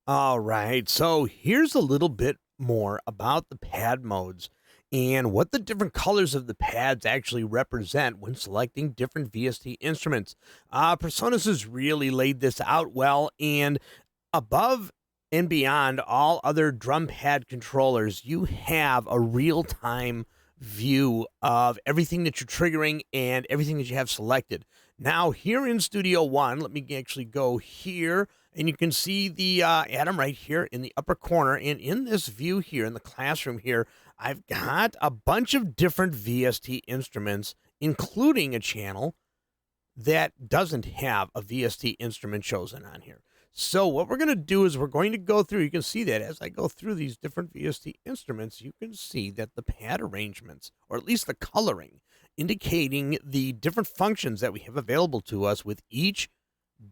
All right, so here's a little bit more about the pad modes and what the different colors of the pads actually represent when selecting different VST instruments. Personas has really laid this out well, and above and beyond all other drum pad controllers, you have a real time view of everything that you're triggering and everything that you have selected. Now, here in Studio One, let me actually go here, and you can see the atom right here in the upper corner. And in this view here, in the classroom here, I've got a bunch of different VST instruments, including a channel that doesn't have a VST instrument chosen on here. So what we're going to do is we're going to go through, you can see that as I go through these different VST instruments, you can see that the pad arrangements, or at least the coloring, indicating the different functions that we have available to us with each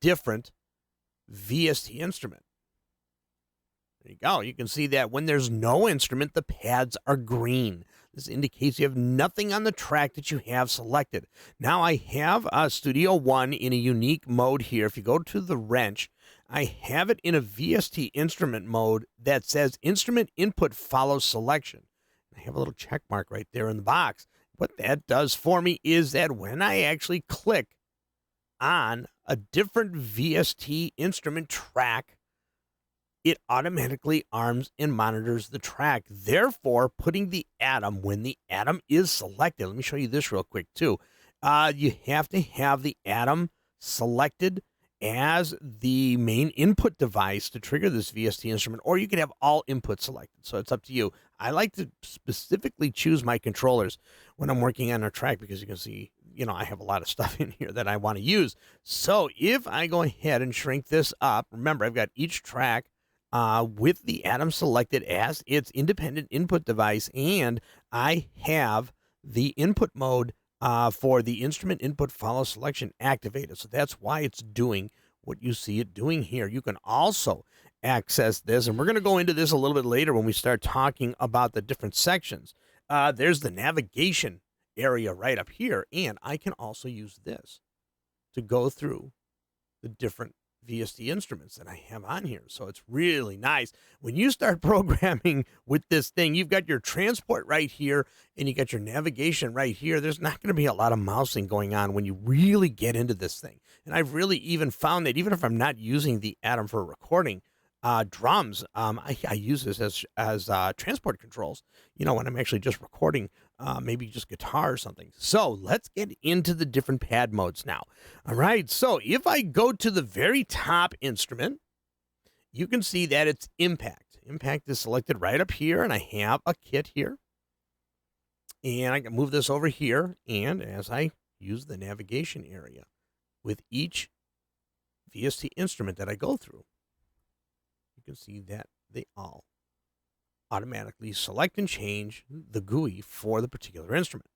different VST instrument. There you go. You can see that when there's no instrument, the pads are green. This indicates you have nothing on the track that you have selected. Now I have Studio One in a unique mode here. If you go to the wrench, I have it in a VST instrument mode that says instrument input follows selection. I have a little check mark right there in the box. What that does for me is that when I actually click on a different VST instrument track, it automatically arms and monitors the track, therefore putting the atom when the atom is selected. Let me show you this real quick too. You have to have the atom selected as the main input device to trigger this VST instrument, or you can have all inputs selected. So it's up to you. I like to specifically choose my controllers when I'm working on a track because you can see, I have a lot of stuff in here that I want to use. So if I go ahead and shrink this up, remember I've got each track with the atom selected as its independent input device, and I have the input mode for the instrument input follow selection activated. So that's why it's doing what you see it doing here. You can also access this, and we're going to go into this a little bit later when we start talking about the different sections. There's the navigation area right up here, and I can also use this to go through the different VST instruments that I have on here. So it's really nice. When you start programming with this thing, you've got your transport right here and you got your navigation right here. There's not going to be a lot of mousing going on when you really get into this thing. And I've really even found that even if I'm not using the atom for recording drums, I use this as transport controls, when I'm actually just recording maybe just guitar or something. So let's get into the different pad modes now. All right, so if I go to the very top instrument, you can see that it's impact. Impact is selected right up here, and I have a kit here. And I can move this over here, and as I use the navigation area with each VST instrument that I go through, you can see that they all automatically select and change the GUI for the particular instrument.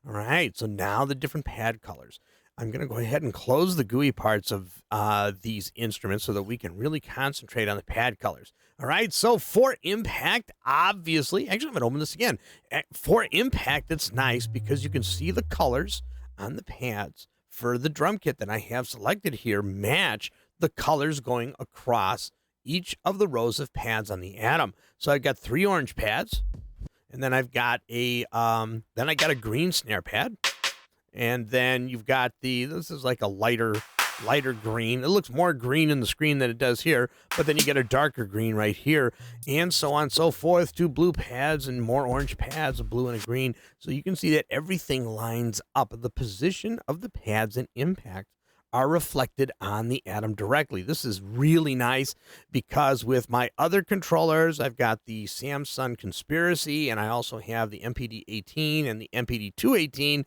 All right, so now the different pad colors. I'm going to go ahead and close the GUI parts of these instruments so that we can really concentrate on the pad colors. All right, so for impact, obviously, actually, I'm going to open this again. For impact, it's nice because you can see the colors on the pads for the drum kit that I have selected here match the colors going across each of the rows of pads on the atom. So I've got 3 orange pads, and then I've got a green snare pad, and then you've got this is like a lighter green. It looks more green in the screen than it does here, but then you get a darker green right here, and so on and so forth. 2 blue pads and more orange pads, a blue and a green. So you can see that everything lines up. The position of the pads and impact are reflected on the atom directly. This is really nice because with my other controllers, I've got the Samsung Conspiracy, and I also have the MPD-18 and the MPD-218.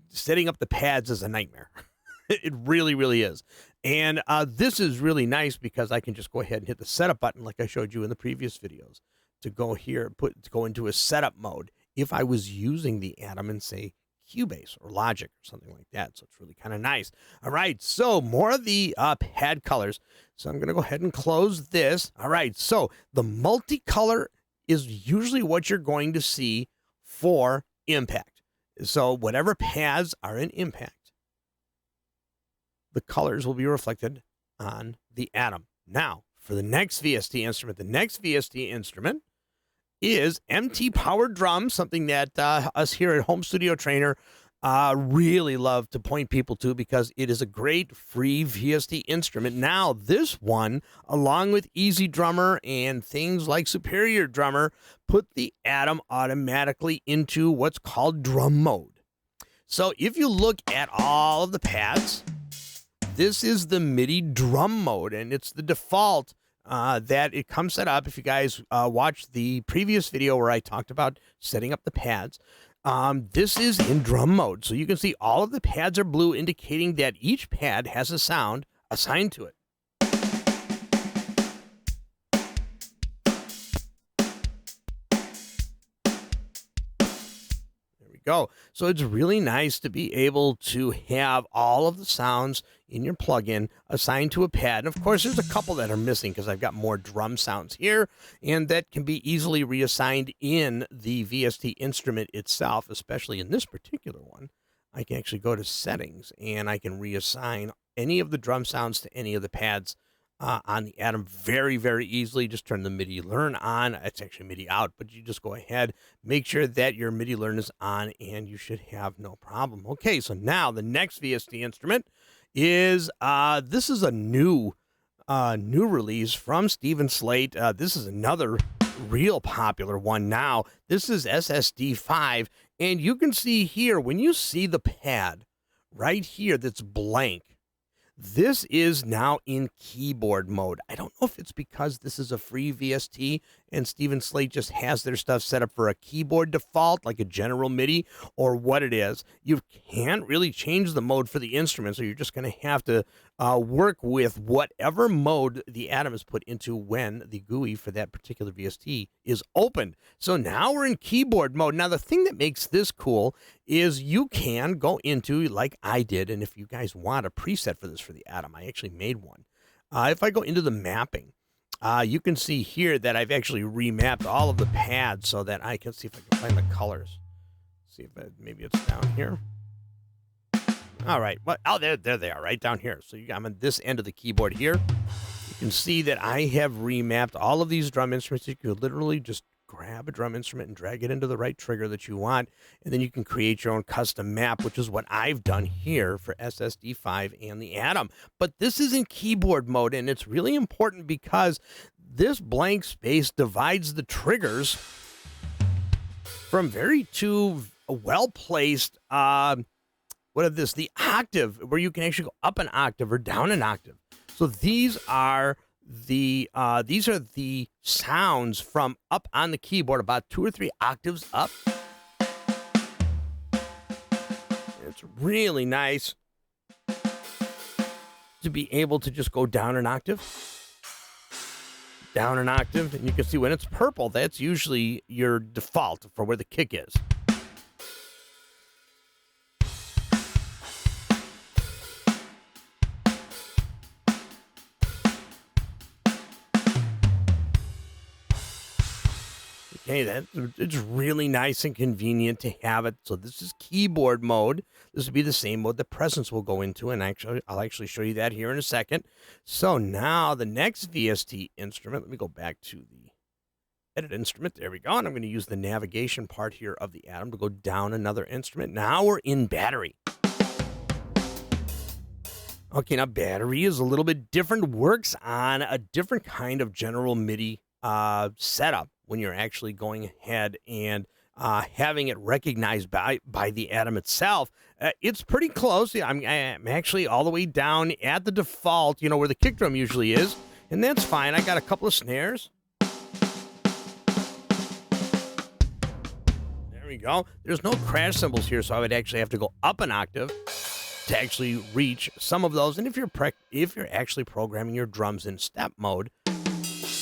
Setting up the pads is a nightmare. It really, really is. And this is really nice because I can just go ahead and hit the setup button like I showed you in the previous videos to go here, to go into a setup mode if I was using the atom in, say, Cubase or Logic or something like that. So it's really kind of nice. All right, so more of the pad colors. So I'm going to go ahead and close this. All right, so the multicolor is usually what you're going to see for impact. So whatever pads are in impact, the colors will be reflected on the atom. Now, for the next VST instrument. The next VST instrument is MT Powered Drums, something that us here at Home Studio Trainer really love to point people to because it is a great free VST instrument. Now, this one, along with Easy Drummer and things like Superior Drummer, put the Atom automatically into what's called drum mode. So if you look at all of the pads, this is the MIDI drum mode, and it's the default that it comes set up. If you guys watched the previous video where I talked about setting up the pads, this is in drum mode. So you can see all of the pads are blue, indicating that each pad has a sound assigned to it. Go. So it's really nice to be able to have all of the sounds in your plugin assigned to a pad. And of course, there's a couple that are missing because I've got more drum sounds here, and that can be easily reassigned in the VST instrument itself, especially in this particular one. I can actually go to settings and I can reassign any of the drum sounds to any of the pads on the Atom very, very easily. Just turn the MIDI learn on. It's actually MIDI out, but you just go ahead, make sure that your MIDI learn is on, and you should have no problem. Okay, so now the next VST instrument is this is a new release from Stephen Slate. This is another real popular one now. This is SSD5, and you can see here when you see the pad right here that's blank. This is now in keyboard mode. I don't know if it's because this is a free VST and Stephen Slate just has their stuff set up for a keyboard default, like a general MIDI, or what it is. You can't really change the mode for the instrument, so you're just going to have to work with whatever mode the Atom is put into when the GUI for that particular VST is opened. So now we're in keyboard mode. Now, the thing that makes this cool is you can go into, like I did, and if you guys want a preset for this for the Atom, I actually made one. If I go into the mapping, you can see here that I've actually remapped all of the pads so that I can see if I can find the colors. See if maybe it's down here. All right. Well, oh, there they are, right down here. So I'm on this end of the keyboard here. You can see that I have remapped all of these drum instruments. You could literally just grab a drum instrument and drag it into the right trigger that you want, and then you can create your own custom map, which is what I've done here for SSD5 and the Atom. But this is in keyboard mode, and it's really important because this blank space divides the triggers from very two well-placed, the octave, where you can actually go up an octave or down an octave. So these are the sounds from up on the keyboard, about 2 or 3 octaves up. It's really nice to be able to just go down an octave, and you can see when it's purple, that's usually your default for where the kick is. Okay, it's really nice and convenient to have it. So this is keyboard mode. This will be the same mode the Presence will go into, and I'll actually show you that here in a second. So now the next VST instrument, let me go back to the edit instrument. There we go. And I'm going to use the navigation part here of the Atom to go down another instrument. Now we're in battery. Okay, now battery is a little bit different, works on a different kind of general MIDI setup when you're actually going ahead and having it recognized by the Atom itself. It's pretty close. I'm actually all the way down at the default, where the kick drum usually is, and that's fine. I got a couple of snares. There we go. There's no crash cymbals here, so I would actually have to go up an octave to actually reach some of those. And if you're actually programming your drums in step mode,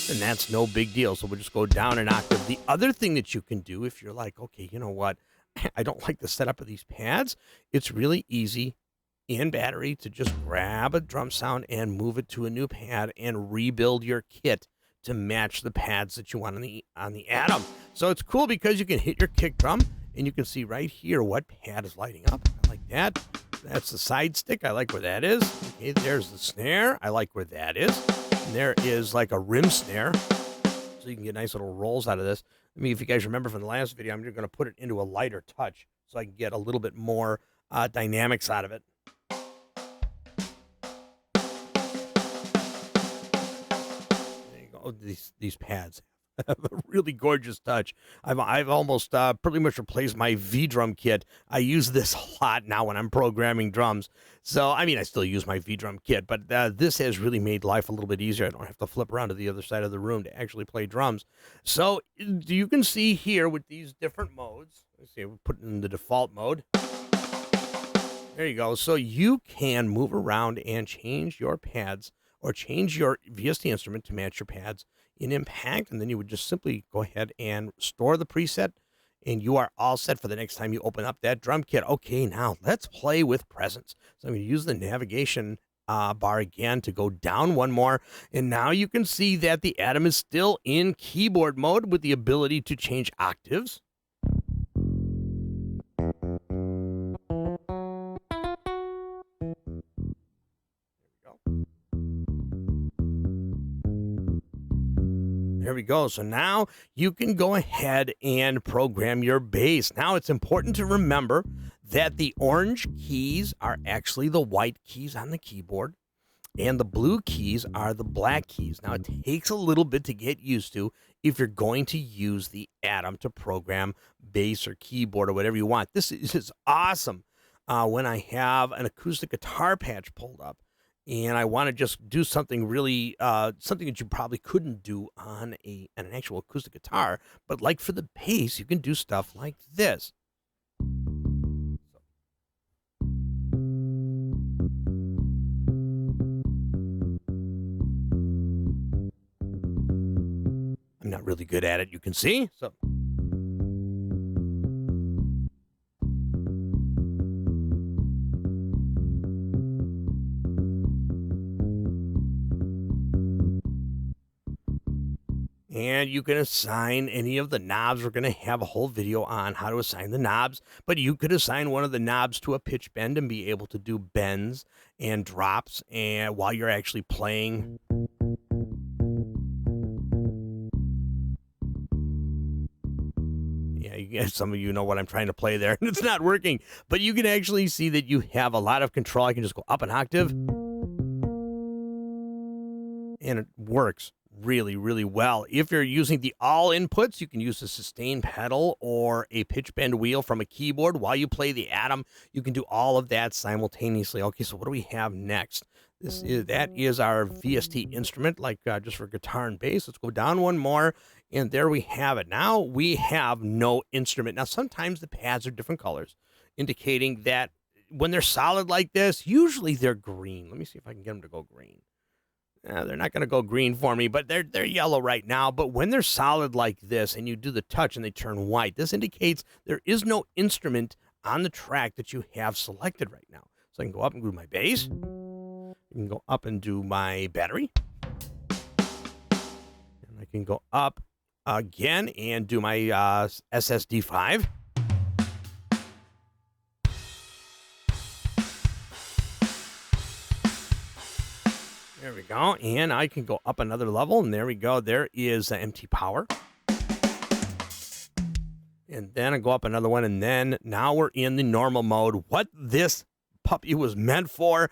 and that's no big deal. So we'll just go down an octave. The other thing that you can do, if you're like, okay, you know what, I don't like the setup of these pads, it's really easy in battery to just grab a drum sound and move it to a new pad and rebuild your kit to match the pads that you want on the Atom. So it's cool because you can hit your kick drum and you can see right here what pad is lighting up. I like that. That's the side stick. I like where that is. Okay, there's the snare. I like where that is. And there is like a rim snare, so you can get nice little rolls out of this. I mean, if you guys remember from the last video, I'm just going to put it into a lighter touch so I can get a little bit more dynamics out of it. There you go. These pads have a really gorgeous touch. I've almost pretty much replaced my V-drum kit. I use this a lot now when I'm programming drums. So, I mean, I still use my V-drum kit, but this has really made life a little bit easier. I don't have to flip around to the other side of the room to actually play drums. So, you can see here with these different modes. Let's see, we'll put it in the default mode. There you go. So, you can move around and change your pads or change your VST instrument to match your pads in Impact, and then you would just simply go ahead and store the preset, and you are all set for the next time you open up that drum kit. Okay, now let's play with presence. So I'm going to use the navigation bar again to go down one more, and now you can see that the Atom is still in keyboard mode with the ability to change octaves. There we go. So now you can go ahead and program your bass. Now it's important to remember that the orange keys are actually the white keys on the keyboard, and the blue keys are the black keys. Now it takes a little bit to get used to if you're going to use the Atom to program bass or keyboard or whatever you want. This is awesome when I have an acoustic guitar patch pulled up, and I want to just do something really, something that you probably couldn't do on an actual acoustic guitar, but like for the bass, you can do stuff like this. I'm not really good at it, you can see. So. And you can assign any of the knobs. We're going to have a whole video on how to assign the knobs, but you could assign one of the knobs to a pitch bend and be able to do bends and drops and while you're actually playing. Yeah, some of you know what I'm trying to play there, and it's not working, but you can actually see that you have a lot of control. I can just go up an octave, and it works really, really well. If you're using the all inputs, you can use a sustain pedal or a pitch bend wheel from a keyboard. While you play the Atom, you can do all of that simultaneously. Okay, so what do we have next? That is our VST instrument, like just for guitar and bass. Let's go down one more, and there we have it. Now we have no instrument. Now sometimes the pads are different colors, indicating that when they're solid like this, usually they're green. Let me see if I can get them to go green. They're not going to go green for me, but they're yellow right now. But when they're solid like this and you do the touch and they turn white, this indicates there is no instrument on the track that you have selected right now. So I can go up and do my bass. I can go up and do my battery. And I can go up again and do my SSD5. There we go, and I can go up another level, and there we go. There is empty power. And then I go up another one, and then now we're in the normal mode. What this puppy was meant for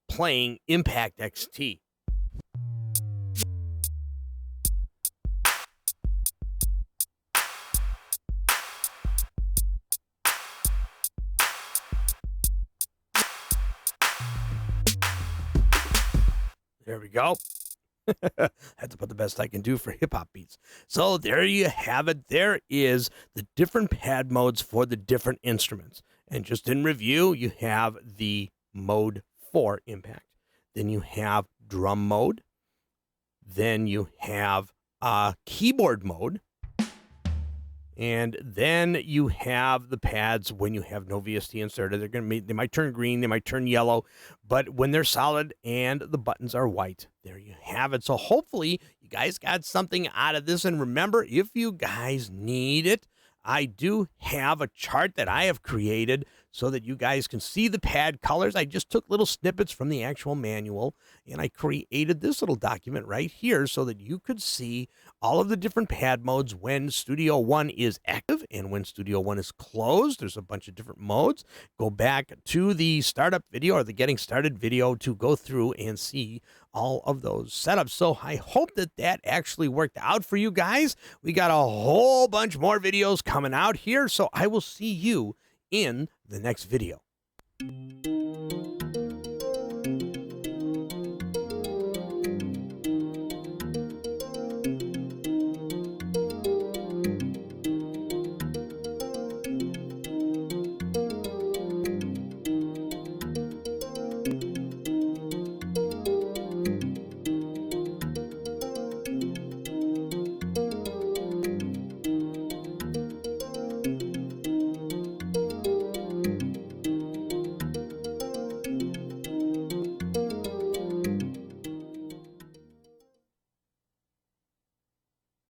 playing Impact XT. There we go. Had to put the best I can do for hip-hop beats. So there you have it. There is the different pad modes for the different instruments. And just in review, you have the mode for Impact. Then you have drum mode. Then you have keyboard mode. And then you have the pads when you have no VST inserted. They might turn green, they might turn yellow, but when they're solid and the buttons are white, there you have it. So hopefully you guys got something out of this. And remember, if you guys need it, I do have a chart that I have created so that you guys can see the pad colors. I just took little snippets from the actual manual and I created this little document right here so that you could see all of the different pad modes when Studio One is active and when Studio One is closed. There's a bunch of different modes. Go back to the startup video or the getting started video to go through and see all of those setups. So I hope that that actually worked out for you guys. We got a whole bunch more videos coming out here, so I will see you in the next video.